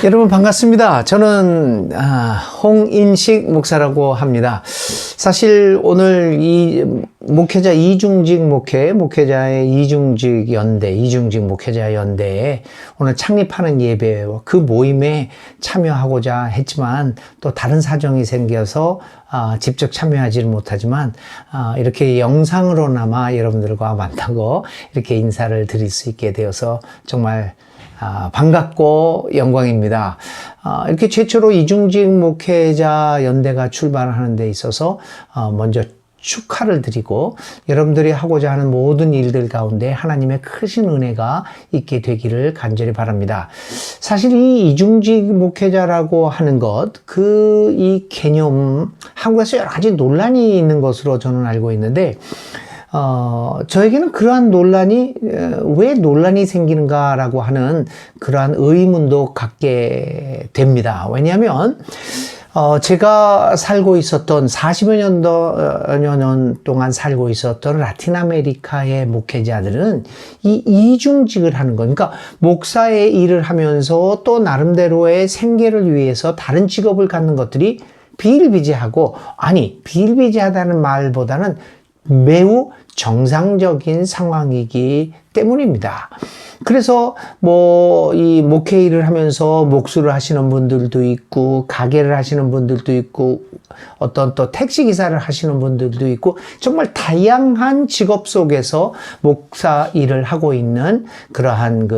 여러분 반갑습니다. 저는 홍인식 목사라고 합니다. 사실 오늘 이 목회자 이중직 목회자의 이중직 연대, 이중직 목회자 연대에 오늘 창립하는 예배와 그 모임에 참여하고자 했지만 또 다른 사정이 생겨서 직접 참여하지는 못하지만 이렇게 영상으로나마 여러분들과 만나고 이렇게 인사를 드릴 수 있게 되어서 정말 반갑고 영광입니다. 이렇게 최초로 이중직 목회자 연대가 출발하는 데 있어서 먼저 축하를 드리고 여러분들이 하고자 하는 모든 일들 가운데 하나님의 크신 은혜가 있게 되기를 간절히 바랍니다. 사실 이 이중직 목회자라고 하는 것, 이 개념, 한국에서 여러 가지 논란이 있는 것으로 저는 알고 있는데 저에게는 그러한 논란이 왜 논란이 생기는가라고 하는 그러한 의문도 갖게 됩니다. 왜냐하면 제가 살고 있었던 40여 년 동안 살고 있었던 라틴 아메리카의 목회자들은 이 이중직을 하는 거, 그러니까 목사의 일을 하면서 또 나름대로의 생계를 위해서 다른 직업을 갖는 것들이 비일비재하고, 아니 비일비재하다는 말보다는 매우 정상적인 상황이기 때문입니다. 그래서 이 목회 일을 하면서 목수를 하시는 분들도 있고, 가게를 하시는 분들도 있고, 어떤 또 택시기사를 하시는 분들도 있고, 정말 다양한 직업 속에서 목사 일을 하고 있는 그러한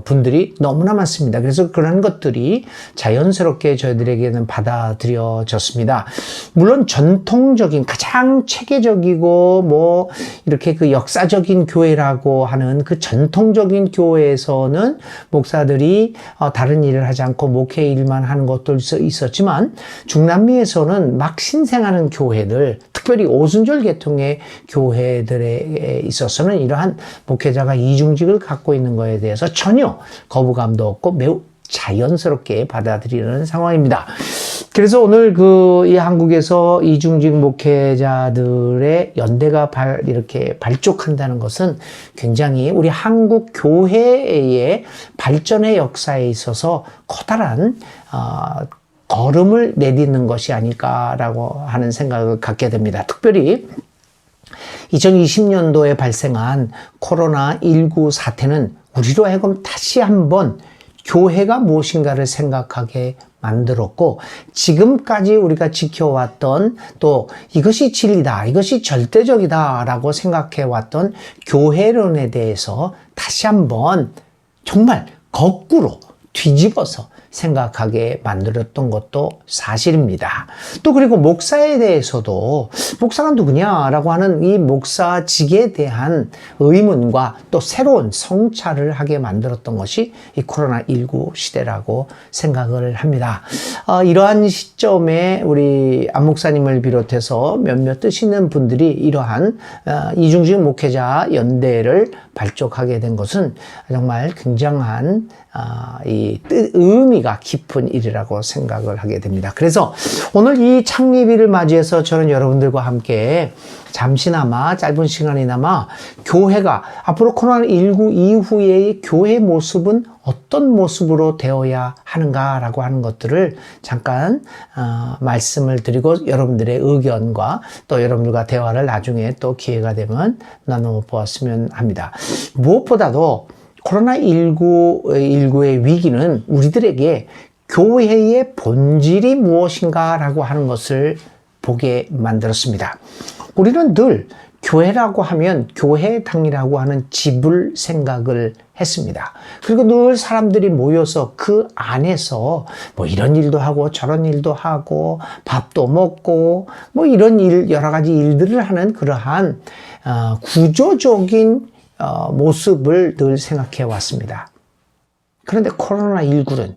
분들이 너무나 많습니다. 그래서 그런 것들이 자연스럽게 저희들에게는 받아들여졌습니다. 물론 전통적인, 가장 체계적이고 이렇게 역사적인 교회라고 하는 그 전통적인 교회에서는 목사들이 다른 일을 하지 않고 목회 일만 하는 것도 있었지만, 중남미에서는 막 신생하는 교회들, 특별히 오순절 계통의 교회들에 있어서는 이러한 목회자가 이중직을 갖고 있는 것에 대해서 전혀 거부감도 없고 매우 자연스럽게 받아들이는 상황입니다. 그래서 오늘 이 한국에서 이중직 목회자들의 연대가 이렇게 발족한다는 것은 굉장히 우리 한국 교회의 발전의 역사에 있어서 커다란 걸음을 내딛는 것이 아닐까라고 하는 생각을 갖게 됩니다. 특별히 2020년도에 발생한 코로나19 사태는 우리로 하여금 다시 한번 교회가 무엇인가를 생각하게 만들었고, 지금까지 우리가 지켜왔던, 또 이것이 진리다, 이것이 절대적이다 라고 생각해왔던 교회론에 대해서 다시 한번 정말 거꾸로 뒤집어서 생각하게 만들었던 것도 사실입니다. 또 그리고 목사에 대해서도 목사가 누구냐라고 하는 이 목사직에 대한 의문과 또 새로운 성찰을 하게 만들었던 것이 이 코로나19 시대라고 생각을 합니다. 이러한 시점에 우리 안 목사님을 비롯해서 몇몇 뜻 있는 분들이 이러한 이중직 목회자 연대를 발족하게 된 것은 정말 굉장한 의미가 깊은 일이라고 생각을 하게 됩니다. 그래서 오늘 이 창립일을 맞이해서 저는 여러분들과 함께 잠시나마, 짧은 시간이나마 교회가 앞으로 코로나19 이후의 교회 모습은 어떤 모습으로 되어야 하는가라고 하는 것들을 잠깐 말씀을 드리고, 여러분들의 의견과 또 여러분들과 대화를 나중에 또 기회가 되면 나눠보았으면 합니다. 무엇보다도 코로나19의 위기는 우리들에게 교회의 본질이 무엇인가라고 하는 것을 보게 만들었습니다. 우리는 늘 교회라고 하면 교회당이라고 하는 집을 생각을 했습니다. 그리고 늘 사람들이 모여서 그 안에서 이런 일도 하고 저런 일도 하고 밥도 먹고 이런 여러 가지 일들을 하는 그러한 구조적인 모습을 늘 생각해 왔습니다. 그런데 코로나19는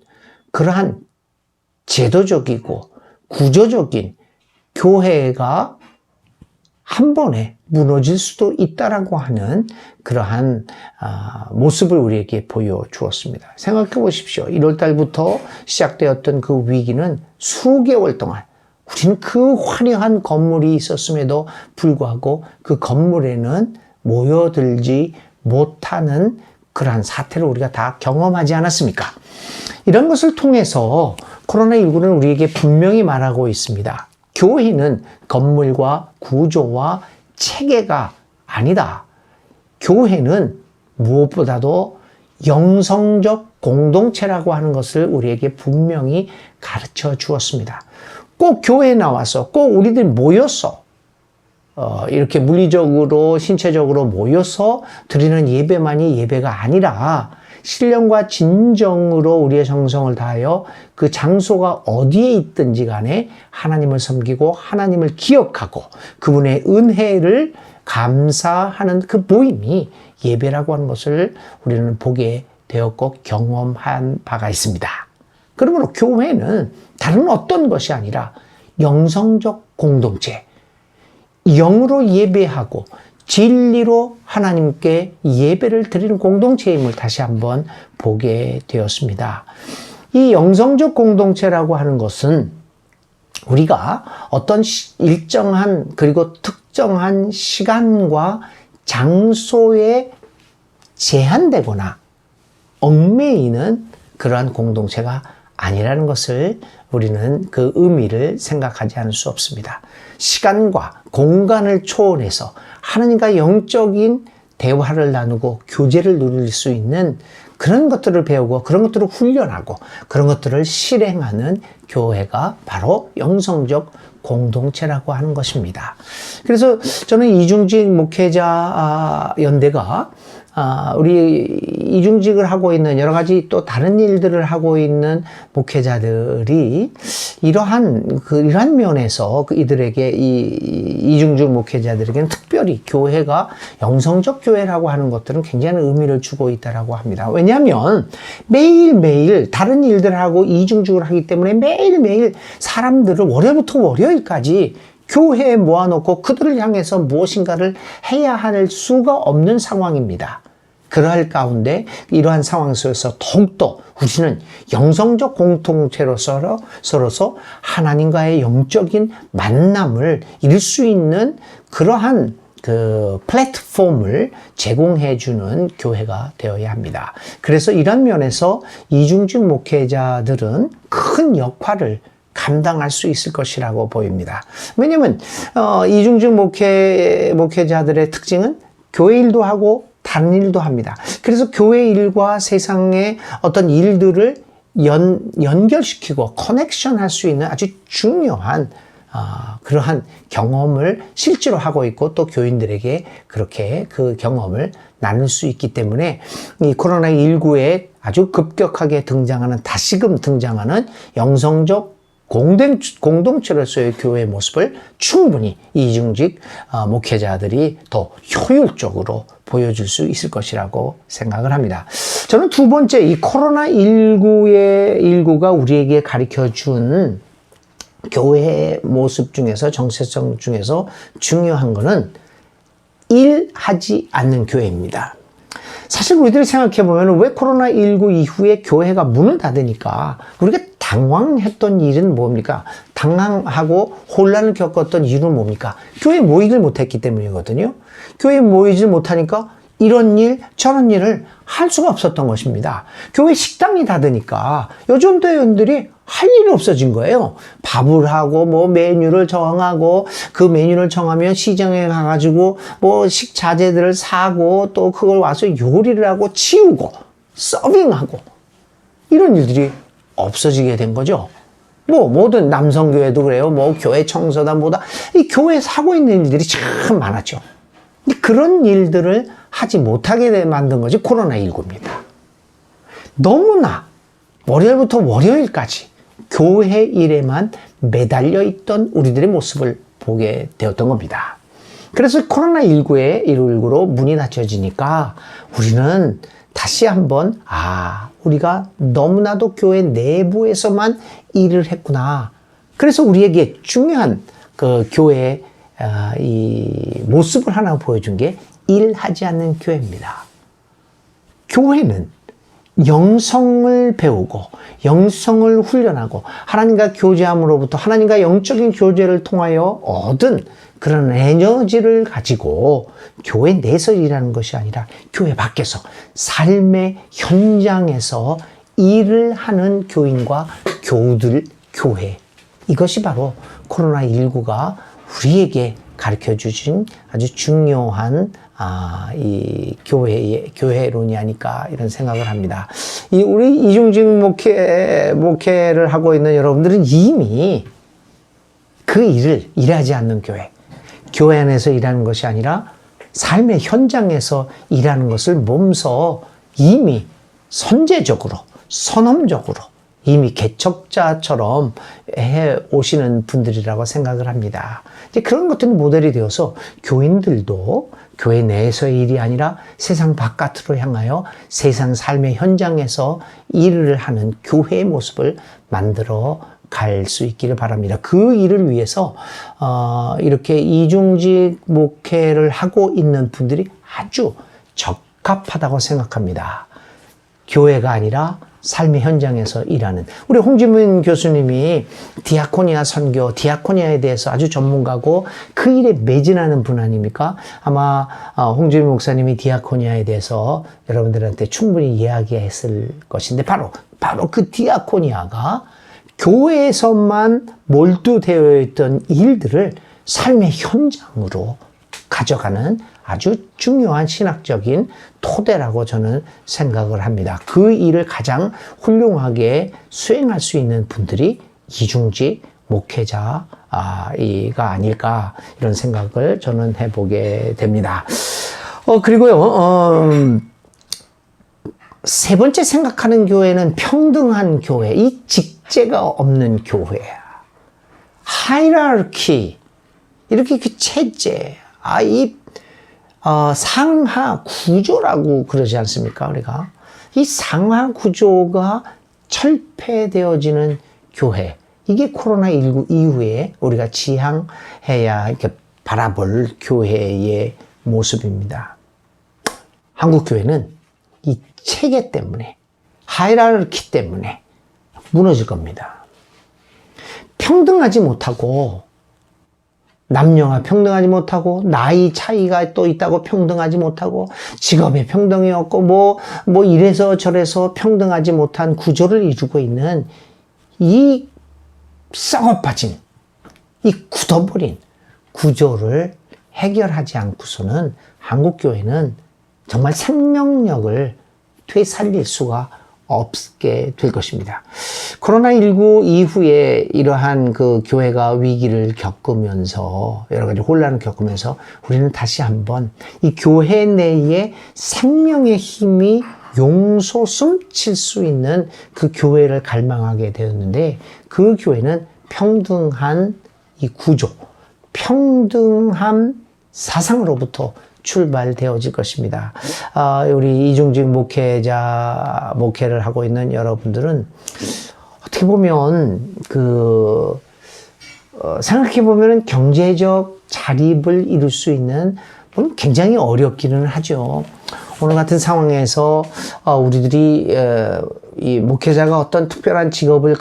그러한 제도적이고 구조적인 교회가 한 번에 무너질 수도 있다라고 하는 그러한 모습을 우리에게 보여주었습니다. 생각해 보십시오. 1월 달부터 시작되었던 그 위기는 수개월 동안 우리는 그 화려한 건물이 있었음에도 불구하고 그 건물에는 모여들지 못하는 그러한 사태를 우리가 다 경험하지 않았습니까? 이런 것을 통해서 코로나19는 우리에게 분명히 말하고 있습니다. 교회는 건물과 구조와 체계가 아니다. 교회는 무엇보다도 영성적 공동체라고 하는 것을 우리에게 분명히 가르쳐 주었습니다. 꼭 교회에 나와서 꼭 우리들이 모여서 이렇게 물리적으로 신체적으로 모여서 드리는 예배만이 예배가 아니라 신령과 진정으로 우리의 정성을 다하여 그 장소가 어디에 있든지 간에 하나님을 섬기고 하나님을 기억하고 그분의 은혜를 감사하는 그 모임이 예배라고 하는 것을 우리는 보게 되었고 경험한 바가 있습니다. 그러므로 교회는 다른 어떤 것이 아니라 영성적 공동체, 영으로 예배하고 진리로 하나님께 예배를 드리는 공동체임을 다시 한번 보게 되었습니다. 이 영성적 공동체라고 하는 것은 우리가 어떤 일정한 그리고 특정한 시간과 장소에 제한되거나 얽매이는 그러한 공동체가 아니라는 것을 우리는 그 의미를 생각하지 않을 수 없습니다. 시간과 공간을 초월해서 하나님과 영적인 대화를 나누고 교제를 누릴 수 있는 그런 것들을 배우고 그런 것들을 훈련하고 그런 것들을 실행하는 교회가 바로 영성적 공동체라고 하는 것입니다. 그래서 저는 이중직 목회자 연대가 우리 이중직을 하고 있는 여러 가지 또 다른 일들을 하고 있는 목회자들이 이러한 면에서 이들에게 이중직 목회자들에게는 특별히 교회가 영성적 교회라고 하는 것들은 굉장히 의미를 주고 있다라고 합니다. 왜냐하면 매일매일 다른 일들을 하고 이중직을 하기 때문에 매일매일 사람들을 월요일부터 월요일까지 교회에 모아놓고 그들을 향해서 무엇인가를 해야 할 수가 없는 상황입니다. 그러할 가운데 이러한 상황 속에서 더욱더 우리는 영성적 공동체로서 하나님과의 영적인 만남을 이룰 수 있는 그러한 그 플랫폼을 제공해 주는 교회가 되어야 합니다. 그래서 이런 면에서 이중직 목회자들은 큰 역할을 감당할 수 있을 것이라고 보입니다. 왜냐하면 이중직 목회자들의 특징은 교회 일도 하고 다른 일도 합니다. 그래서 교회 일과 세상의 어떤 일들을 연결시키고 커넥션할 수 있는 아주 중요한 그러한 경험을 실제로 하고 있고 또 교인들에게 그렇게 그 경험을 나눌 수 있기 때문에 이 코로나19에 아주 급격하게 다시금 등장하는 영성적 공동체로서의 교회의 모습을 충분히 이중직 목회자들이 더 효율적으로 보여줄 수 있을 것이라고 생각을 합니다. 저는 두 번째 이 코로나19가 우리에게 가르쳐준 교회의 모습 중에서 정체성 중에서 중요한 것은 일하지 않는 교회입니다. 사실 우리들이 생각해보면 왜 코로나19 이후에 교회가 문을 닫으니까 우리가 당황했던 일은 뭡니까? 당황하고 혼란을 겪었던 이유는 뭡니까? 교회에 모이질 못했기 때문이거든요. 교회에 모이질 못하니까 이런 일 저런 일을 할 수가 없었던 것입니다. 교회 식당이 닫으니까 요즘 교회원들이 할 일이 없어진 거예요. 밥을 하고 뭐 메뉴를 정하고 그 메뉴를 정하면 시장에 가가지고 뭐 식자재들을 사고 또 그걸 와서 요리를 하고 치우고 서빙하고 이런 일들이 없어지게 된 거죠. 뭐 모든 남성교회도 그래요. 뭐 교회 청소다 뭐다. 이 교회에서 하고 있는 일들이 참 많았죠. 근데 그런 일들을 하지 못하게 만든 것이 코로나19입니다. 너무나 월요일부터 월요일까지 교회 일에만 매달려 있던 우리들의 모습을 보게 되었던 겁니다. 그래서 코로나19로 문이 닫혀지니까 우리는 다시 한번 우리가 너무나도 교회 내부에서만 일을 했구나. 그래서 우리에게 중요한 그 교회의 이 모습을 하나 보여준 게 일하지 않는 교회입니다. 교회는 영성을 배우고 영성을 훈련하고 하나님과 교제함으로부터 하나님과 영적인 교제를 통하여 얻은 그런 에너지를 가지고 교회 내에서 일하는 것이 아니라 교회 밖에서 삶의 현장에서 일을 하는 교인과 교우들 교회. 이것이 바로 코로나19가 우리에게 가르쳐 주신 아주 중요한 이 교회론이 아닐까 이런 생각을 합니다. 우리 이중직 목회를 하고 있는 여러분들은 이미 그 일을 일하지 않는 교회 안에서 일하는 것이 아니라 삶의 현장에서 일하는 것을 몸소 이미 선제적으로, 선험적으로 이미 개척자처럼 해 오시는 분들이라고 생각을 합니다. 이제 그런 것들이 모델이 되어서 교인들도 교회 내에서의 일이 아니라 세상 바깥으로 향하여 세상 삶의 현장에서 일을 하는 교회의 모습을 만들어 갈 수 있기를 바랍니다. 그 일을 위해서 이렇게 이중직 목회를 하고 있는 분들이 아주 적합하다고 생각합니다. 교회가 아니라 삶의 현장에서 일하는 우리 홍지문 교수님이 디아코니아 선교, 디아코니아에 대해서 아주 전문가고 그 일에 매진하는 분 아닙니까? 아마 홍지문 목사님이 디아코니아에 대해서 여러분들한테 충분히 이야기했을 것인데 바로 그 디아코니아가 교회에서만 몰두되어 있던 일들을 삶의 현장으로 가져가는 아주 중요한 신학적인 토대라고 저는 생각을 합니다. 그 일을 가장 훌륭하게 수행할 수 있는 분들이 이중직 목회자가 아닐까 이런 생각을 저는 해보게 됩니다. 그리고요, 세 번째 생각하는 교회는 평등한 교회, 이 직제가 없는 교회야. 하이라르키, 이렇게 그 체제, 상하 구조라고 그러지 않습니까? 우리가 이 상하 구조가 철폐되어지는 교회, 이게 코로나19 이후에 우리가 지향해야 이렇게 바라볼 교회의 모습입니다. 한국 교회는 이 체계 때문에, 하이라르키 때문에 무너질 겁니다. 평등하지 못하고, 남녀가 평등하지 못하고, 나이 차이가 또 있다고 평등하지 못하고, 직업의 평등이 없고, 뭐 이래서 저래서 평등하지 못한 구조를 이루고 있는 이 썩어빠진, 이 굳어버린 구조를 해결하지 않고서는 한국교회는 정말 생명력을 되살릴 수가 없게 될 것입니다. 코로나19 이후에 이러한 그 교회가 위기를 겪으면서 여러 가지 혼란을 겪으면서 우리는 다시 한번 이 교회 내에 생명의 힘이 용솟음 칠 수 있는 그 교회를 갈망하게 되었는데 그 교회는 평등한 이 구조, 평등한 사상으로부터 출발되어질 것입니다. 우리 이중직 목회를 하고 있는 여러분들은 어떻게 보면 생각해 보면 경제적 자립을 이룰 수 있는 굉장히 어렵기는 하죠. 오늘 같은 상황에서 우리들이 이 목회자가 어떤 특별한 직업을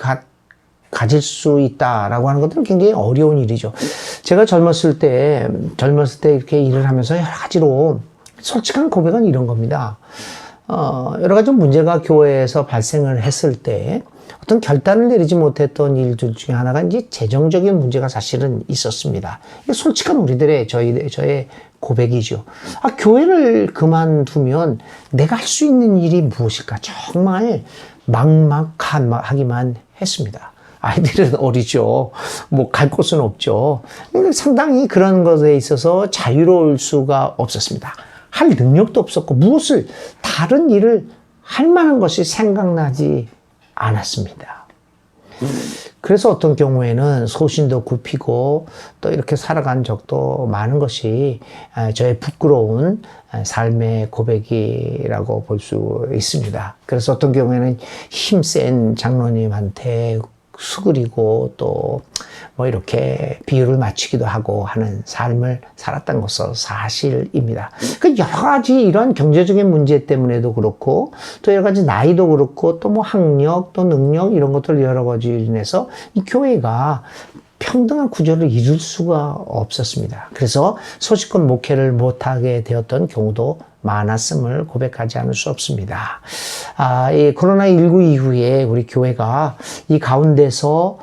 가질 수 있다라고 하는 것들은 굉장히 어려운 일이죠. 제가 젊었을 때 이렇게 일을 하면서 여러 가지로 솔직한 고백은 이런 겁니다. 여러 가지 문제가 교회에서 발생을 했을 때 어떤 결단을 내리지 못했던 일들 중에 하나가 이제 재정적인 문제가 사실은 있었습니다. 이게 솔직한 우리들의 저의 고백이죠. 교회를 그만두면 내가 할 수 있는 일이 무엇일까? 정말 막막하기만 했습니다. 아이들은 어리죠. 갈 곳은 없죠. 상당히 그런 것에 있어서 자유로울 수가 없었습니다. 할 능력도 없었고 다른 일을 할 만한 것이 생각나지 않았습니다. 그래서 어떤 경우에는 소신도 굽히고 또 이렇게 살아간 적도 많은 것이 저의 부끄러운 삶의 고백이라고 볼 수 있습니다. 그래서 어떤 경우에는 힘센 장로님한테 수그리고 또 이렇게 비유를 맞추기도 하고 하는 삶을 살았던 것은 사실입니다. 여러 가지 이런 경제적인 문제 때문에도 그렇고 또 여러 가지 나이도 그렇고 또 학력 또 능력 이런 것들 여러 가지로 인해서 이 교회가 평등한 구조를 이룰 수가 없었습니다. 그래서 소식권 목회를 못하게 되었던 경우도 많았음을 고백하지 않을 수 없습니다. 이 코로나19 이후에 우리 교회가 이 가운데서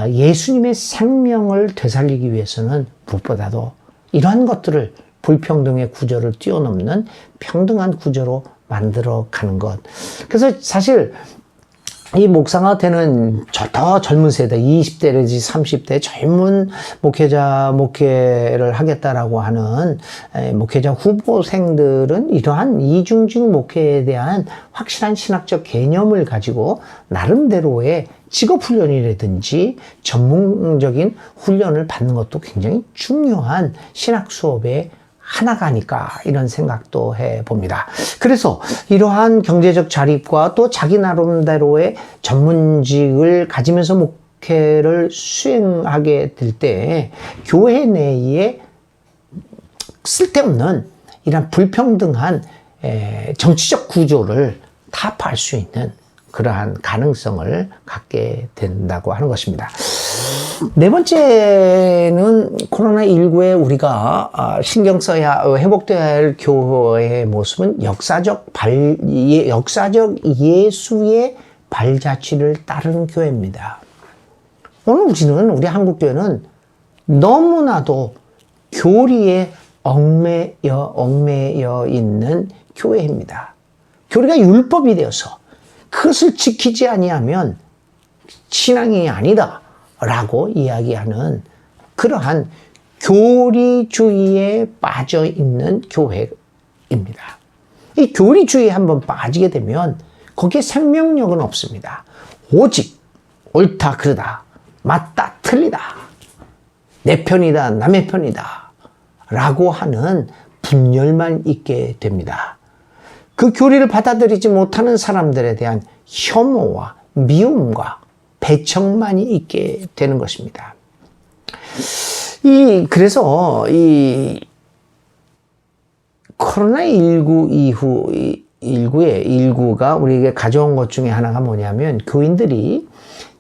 예수님의 생명을 되살리기 위해서는 무엇보다도 이러한 것들을 불평등의 구조를 뛰어넘는 평등한 구조로 만들어 가는 것. 그래서 사실 이 목사가 되는 더 젊은 세대, 20대 내지 30대 젊은 목회를 하겠다라고 하는 목회자 후보생들은 이러한 이중직 목회에 대한 확실한 신학적 개념을 가지고 나름대로의 직업훈련이라든지 전문적인 훈련을 받는 것도 굉장히 중요한 신학 수업의 하나가 아닐까 이런 생각도 해봅니다. 그래서 이러한 경제적 자립과 또 자기 나름대로의 전문직을 가지면서 목회를 수행하게 될 때 교회 내에 쓸데없는 이런 불평등한 정치적 구조를 타파할 수 있는 그러한 가능성을 갖게 된다고 하는 것입니다. 네 번째는 코로나19에 우리가 신경 써야 회복되어야 할 교회의 모습은 역사적 예수의 발자취를 따르는 교회입니다. 오늘 우리 한국교회는 너무나도 교리에 얽매여 있는 교회입니다. 교리가 율법이 되어서 그것을 지키지 아니하면 신앙이 아니다 라고 이야기하는 그러한 교리주의에 빠져 있는 교회입니다. 이 교리주의에 한번 빠지게 되면 거기에 생명력은 없습니다. 오직 옳다 그르다, 맞다 틀리다, 내 편이다 남의 편이다 라고 하는 분열만 있게 됩니다. 그 교리를 받아들이지 못하는 사람들에 대한 혐오와 미움과 배척만이 있게 되는 것입니다. 그래서 이 코로나19 19가 우리에게 가져온 것 중에 하나가 뭐냐면 교인들이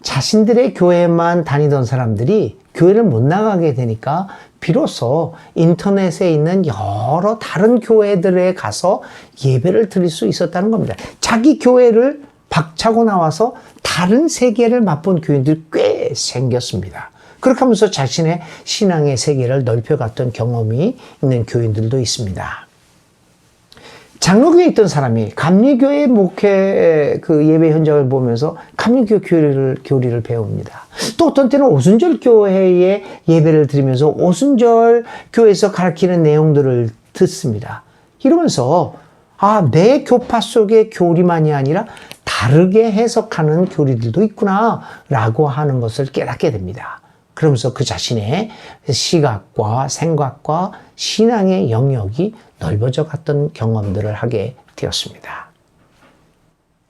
자신들의 교회만 다니던 사람들이 교회를 못 나가게 되니까 비로소 인터넷에 있는 여러 다른 교회들에 가서 예배를 드릴 수 있었다는 겁니다. 자기 교회를 박차고 나와서 다른 세계를 맛본 교인들이 꽤 생겼습니다. 그렇게 하면서 자신의 신앙의 세계를 넓혀갔던 경험이 있는 교인들도 있습니다. 장로교에 있던 사람이 감리교회 목회 예배 현장을 보면서 감리교 교리를 배웁니다. 또 어떤 때는 오순절 교회에 예배를 드리면서 오순절 교회에서 가르치는 내용들을 듣습니다. 이러면서 내 교파 속의 교리만이 아니라 다르게 해석하는 교리들도 있구나 라고 하는 것을 깨닫게 됩니다. 그러면서 그 자신의 시각과 생각과 신앙의 영역이 넓어져 갔던 경험들을 하게 되었습니다.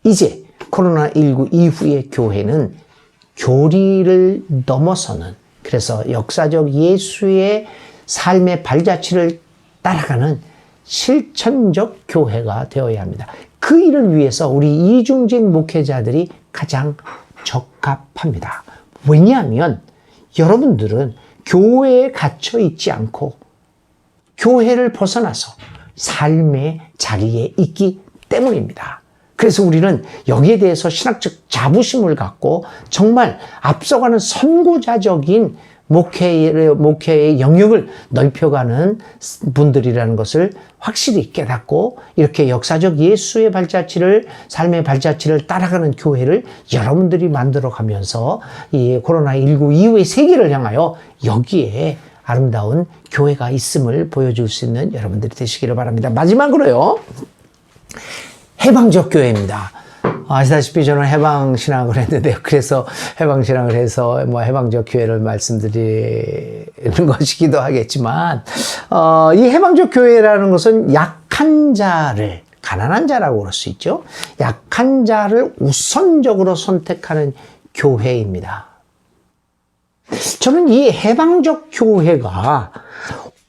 이제 코로나19 이후의 교회는 교리를 넘어서는, 그래서 역사적 예수의 삶의 발자취를 따라가는 실천적 교회가 되어야 합니다. 그 일을 위해서 우리 이중직 목회자들이 가장 적합합니다. 왜냐하면 여러분들은 교회에 갇혀 있지 않고 교회를 벗어나서 삶의 자리에 있기 때문입니다. 그래서 우리는 여기에 대해서 신학적 자부심을 갖고 정말 앞서가는 선구자적인 목회의 영역을 넓혀가는 분들이라는 것을 확실히 깨닫고 이렇게 역사적 예수의 발자취를, 삶의 발자취를 따라가는 교회를 여러분들이 만들어가면서 이 코로나19 이후의 세계를 향하여 여기에 아름다운 교회가 있음을 보여줄 수 있는 여러분들이 되시기를 바랍니다. 마지막으로요, 해방적 교회입니다. 아시다시피 저는 해방신학을 했는데요. 그래서 해방신학을 해서 해방적 교회를 말씀드리는 것이기도 하겠지만, 이 해방적 교회라는 것은 약한 자를, 가난한 자라고 그럴 수 있죠. 약한 자를 우선적으로 선택하는 교회입니다. 저는 이 해방적 교회가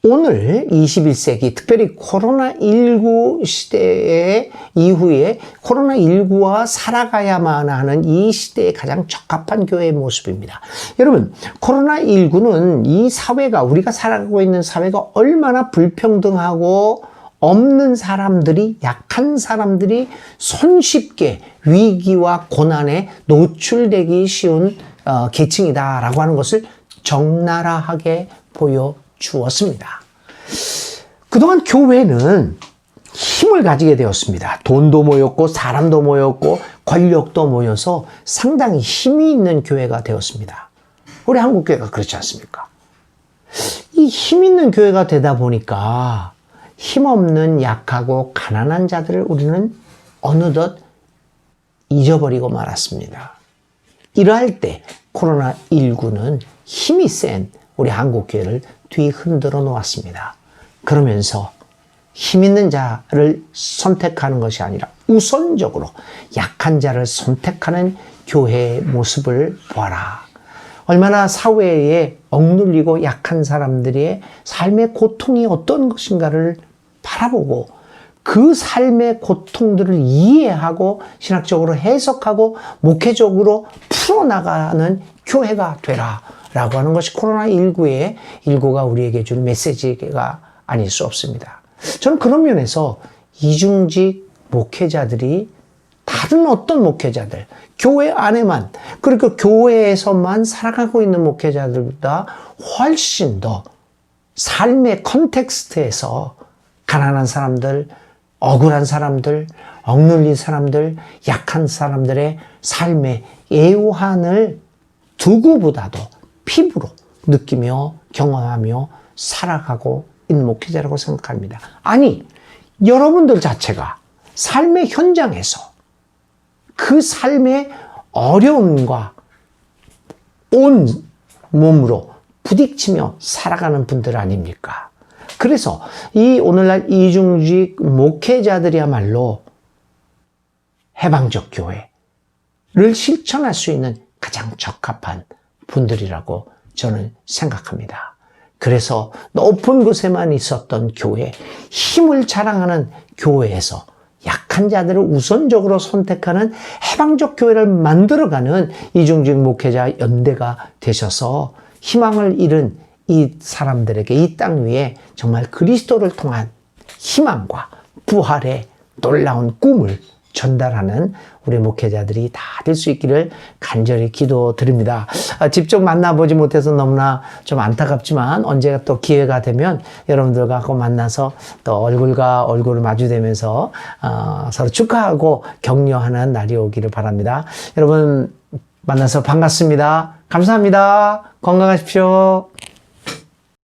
오늘 21세기, 특별히 코로나19 시대의 이후에 코로나19와 살아가야만 하는 이 시대에 가장 적합한 교회의 모습입니다. 여러분, 코로나19는 이 사회가, 우리가 살아가고 있는 사회가 얼마나 불평등하고 없는 사람들이, 약한 사람들이 손쉽게 위기와 고난에 노출되기 쉬운 계층이다라고 하는 것을 적나라하게 보여주었습니다. 그동안 교회는 힘을 가지게 되었습니다. 돈도 모였고 사람도 모였고 권력도 모여서 상당히 힘이 있는 교회가 되었습니다. 우리 한국교회가 그렇지 않습니까? 이 힘 있는 교회가 되다 보니까 힘없는 약하고 가난한 자들을 우리는 어느덧 잊어버리고 말았습니다. 이러할 때 코로나19는 힘이 센 우리 한국교회를 뒤흔들어 놓았습니다. 그러면서 힘 있는 자를 선택하는 것이 아니라 우선적으로 약한 자를 선택하는 교회의 모습을 보아라. 얼마나 사회에 억눌리고 약한 사람들의 삶의 고통이 어떤 것인가를 바라보고 그 삶의 고통들을 이해하고 신학적으로 해석하고 목회적으로 풀어나가는 교회가 되라 라고 하는 것이 코로나19의 일고가 우리에게 준 메시지가 아닐 수 없습니다. 저는 그런 면에서 이중직 목회자들이 다른 어떤 목회자들, 교회 안에만, 그리고 교회에서만 살아가고 있는 목회자들보다 훨씬 더 삶의 컨텍스트에서 가난한 사람들, 억울한 사람들, 억눌린 사람들, 약한 사람들의 삶의 애환을 누구보다도 피부로 느끼며 경험하며 살아가고 있는 목회자라고 생각합니다. 아니, 여러분들 자체가 삶의 현장에서 그 삶의 어려움과 온 몸으로 부딪히며 살아가는 분들 아닙니까? 그래서 이 오늘날 이중직 목회자들이야말로 해방적 교회를 실천할 수 있는 가장 적합한 분들이라고 저는 생각합니다. 그래서 높은 곳에만 있었던 교회, 힘을 자랑하는 교회에서 약한 자들을 우선적으로 선택하는 해방적 교회를 만들어가는 이중직 목회자 연대가 되셔서 희망을 잃은 이 사람들에게 이 땅 위에 정말 그리스도를 통한 희망과 부활의 놀라운 꿈을 전달하는 우리 목회자들이 다 될 수 있기를 간절히 기도드립니다. 직접 만나보지 못해서 너무나 좀 안타깝지만 언제가 또 기회가 되면 여러분들과 만나서 또 얼굴과 얼굴을 마주대면서 서로 축하하고 격려하는 날이 오기를 바랍니다. 여러분 만나서 반갑습니다. 감사합니다. 건강하십시오.